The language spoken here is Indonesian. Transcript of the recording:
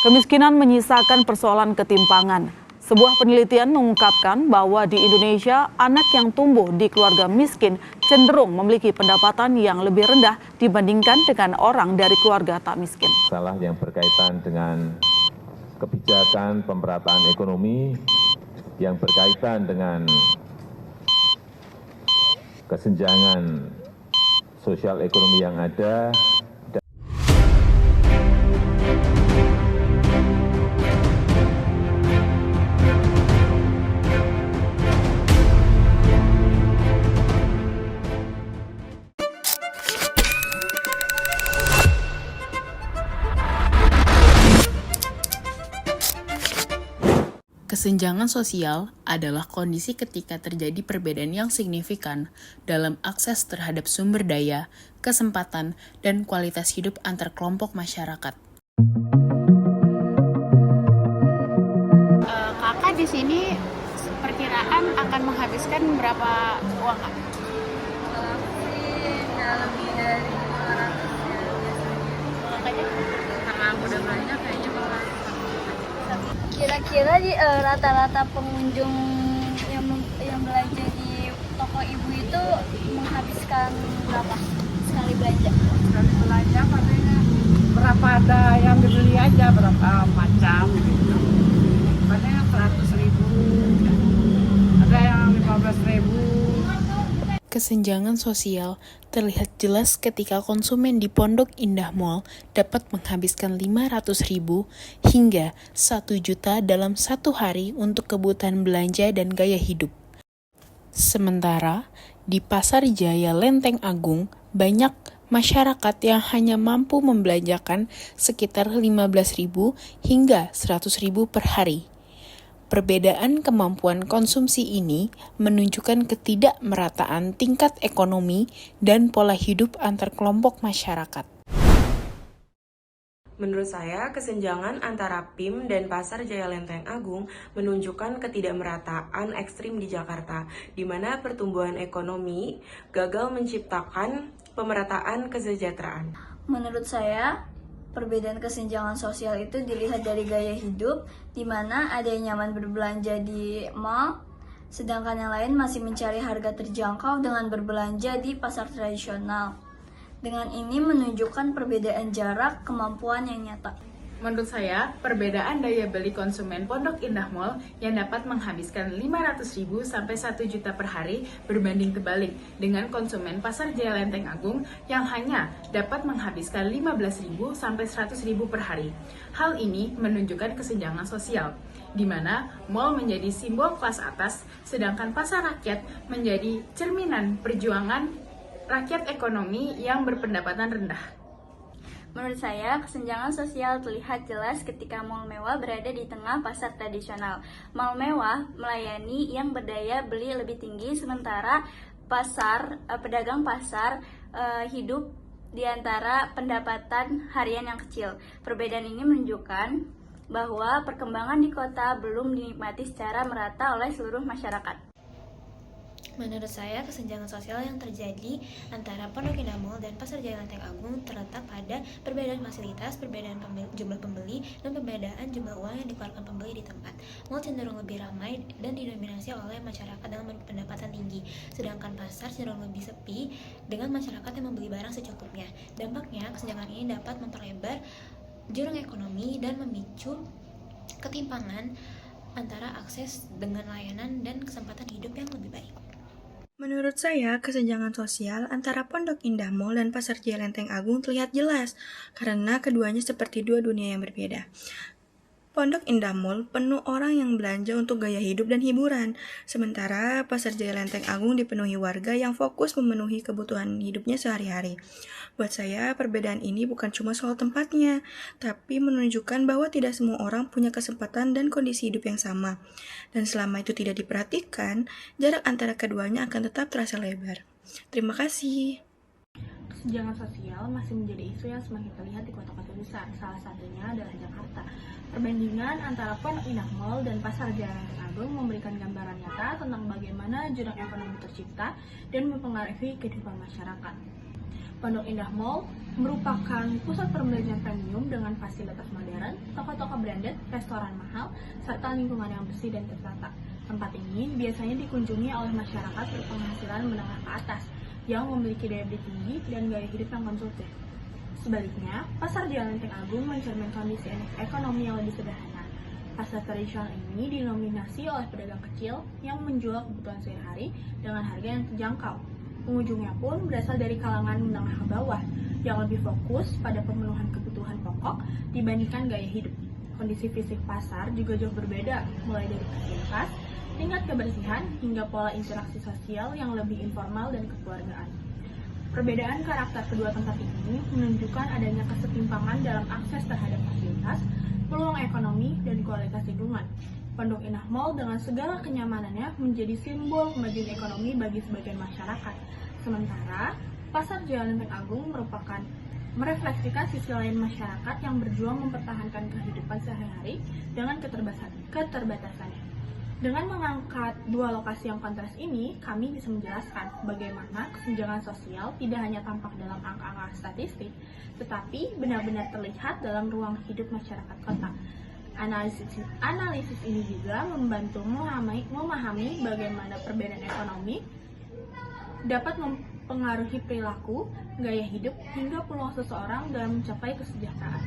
Kemiskinan menyisakan persoalan ketimpangan. Sebuah penelitian mengungkapkan bahwa di Indonesia, anak yang tumbuh di keluarga miskin cenderung memiliki pendapatan yang lebih rendah dibandingkan dengan orang dari keluarga tak miskin. Masalah yang berkaitan dengan kebijakan pemerataan ekonomi, yang berkaitan dengan kesenjangan sosial ekonomi yang ada. Kesenjangan sosial adalah kondisi ketika terjadi perbedaan yang signifikan dalam akses terhadap sumber daya, kesempatan, dan kualitas hidup antar kelompok masyarakat. Kakak di sini perkiraan akan menghabiskan berapa uang, Kak? Lebih dari 500 ya. Kakaknya? Karena udah banyak kayaknya bakal. Kira-kira di rata-rata pengunjung yang belanja di toko ibu itu menghabiskan berapa sekali belanja? Sekali belanja katanya berapa ada yang dibeli aja, berapa macam gitu. Katanya 100.000, ada yang 15.000. Kesenjangan sosial terlihat jelas ketika konsumen di Pondok Indah Mall dapat menghabiskan 500.000 hingga 1 juta dalam satu hari untuk kebutuhan belanja dan gaya hidup. Sementara di Pasar Jaya Lenteng Agung, banyak masyarakat yang hanya mampu membelanjakan sekitar 15.000 hingga 100.000 per hari. Perbedaan kemampuan konsumsi ini menunjukkan ketidakmerataan tingkat ekonomi dan pola hidup antar kelompok masyarakat. Menurut saya, kesenjangan antara PIM dan Pasar Jaya Lenteng Agung menunjukkan ketidakmerataan ekstrim di Jakarta, di mana pertumbuhan ekonomi gagal menciptakan pemerataan kesejahteraan. Menurut saya, perbedaan kesenjangan sosial itu dilihat dari gaya hidup, di mana ada yang nyaman berbelanja di mall, sedangkan yang lain masih mencari harga terjangkau dengan berbelanja di pasar tradisional. Dengan ini menunjukkan perbedaan jarak kemampuan yang nyata. Menurut saya, perbedaan daya beli konsumen Pondok Indah Mall yang dapat menghabiskan 500.000 sampai 1 juta per hari berbanding terbalik dengan konsumen Pasar Jaya Lenteng Agung yang hanya dapat menghabiskan 15.000 sampai 100.000 per hari. Hal ini menunjukkan kesenjangan sosial, di mana mall menjadi simbol kelas atas, sedangkan pasar rakyat menjadi cerminan perjuangan rakyat ekonomi yang berpendapatan rendah. Menurut saya, kesenjangan sosial terlihat jelas ketika mal mewah berada di tengah pasar tradisional. Mal mewah melayani yang berdaya beli lebih tinggi, sementara pedagang pasar hidup di antara pendapatan harian yang kecil. Perbedaan ini menunjukkan bahwa perkembangan di kota belum dinikmati secara merata oleh seluruh masyarakat. Menurut saya, kesenjangan sosial yang terjadi antara Pondok Indah Mall dan Pasar Jaya Lenteng Agung terletak pada perbedaan fasilitas, perbedaan jumlah pembeli, dan perbedaan jumlah uang yang dikeluarkan pembeli di tempat. Mall cenderung lebih ramai dan didominasi oleh masyarakat dengan pendapatan tinggi, sedangkan pasar cenderung lebih sepi dengan masyarakat yang membeli barang secukupnya. Dampaknya, kesenjangan ini dapat memperlebar jurang ekonomi dan memicu ketimpangan antara akses dengan layanan dan kesempatan hidup yang lebih baik. Menurut saya, kesenjangan sosial antara Pondok Indah Mall dan Pasar Jaya Lenteng Agung terlihat jelas, karena keduanya seperti dua dunia yang berbeda. Pondok Indah Mall penuh orang yang belanja untuk gaya hidup dan hiburan, sementara Pasar Jaya Lenteng Agung dipenuhi warga yang fokus memenuhi kebutuhan hidupnya sehari-hari. Buat saya, perbedaan ini bukan cuma soal tempatnya, tapi menunjukkan bahwa tidak semua orang punya kesempatan dan kondisi hidup yang sama. Dan selama itu tidak diperhatikan, jarak antara keduanya akan tetap terasa lebar. Terima kasih. Kesenjangan sosial masih menjadi isu yang semakin terlihat di kota-kota besar, salah satunya adalah Jakarta. Perbandingan antara Pondok Indah Mall dan Pasar Jaya Lenteng Agung memberikan gambaran nyata tentang bagaimana jurang ekonomi tercipta dan mempengaruhi kehidupan masyarakat. Pondok Indah Mall merupakan pusat perbelanjaan premium dengan fasilitas modern, toko-toko branded, restoran mahal, serta lingkungan yang bersih dan tertata. Tempat ini biasanya dikunjungi oleh masyarakat berpenghasilan menengah ke atas yang memiliki daya beli tinggi dan gaya hidup yang konsumtif. Sebaliknya, Pasar Jaya Lenteng Agung mencerminkan kondisi ekonomi yang lebih sederhana. Pasar tradisional ini didominasi oleh pedagang kecil yang menjual kebutuhan sehari-hari dengan harga yang terjangkau. Pengunjungnya pun berasal dari kalangan menengah ke bawah yang lebih fokus pada pemenuhan kebutuhan pokok dibandingkan gaya hidup. Kondisi fisik pasar juga jauh berbeda, mulai dari fasilitas, tingkat kebersihan, hingga pola interaksi sosial yang lebih informal dan kekeluargaan. Perbedaan karakter kedua tempat ini menunjukkan adanya kesetimpangan dalam akses terhadap fasilitas, peluang ekonomi, dan kualitas lingkungan. Pondok Indah Mall dengan segala kenyamanannya menjadi simbol kemajuan ekonomi bagi sebagian masyarakat. Sementara, Pasar Jaya Lenteng Agung merupakan merefleksikan sisi lain masyarakat yang berjuang mempertahankan kehidupan sehari-hari dengan keterbatasannya. Dengan mengangkat dua lokasi yang kontras ini, kami bisa menjelaskan bagaimana kesenjangan sosial tidak hanya tampak dalam angka-angka statistik, tetapi benar-benar terlihat dalam ruang hidup masyarakat kota. Analisis ini juga membantu memahami bagaimana perbedaan ekonomi dapat mempengaruhi perilaku, gaya hidup, hingga peluang seseorang dalam mencapai kesejahteraan.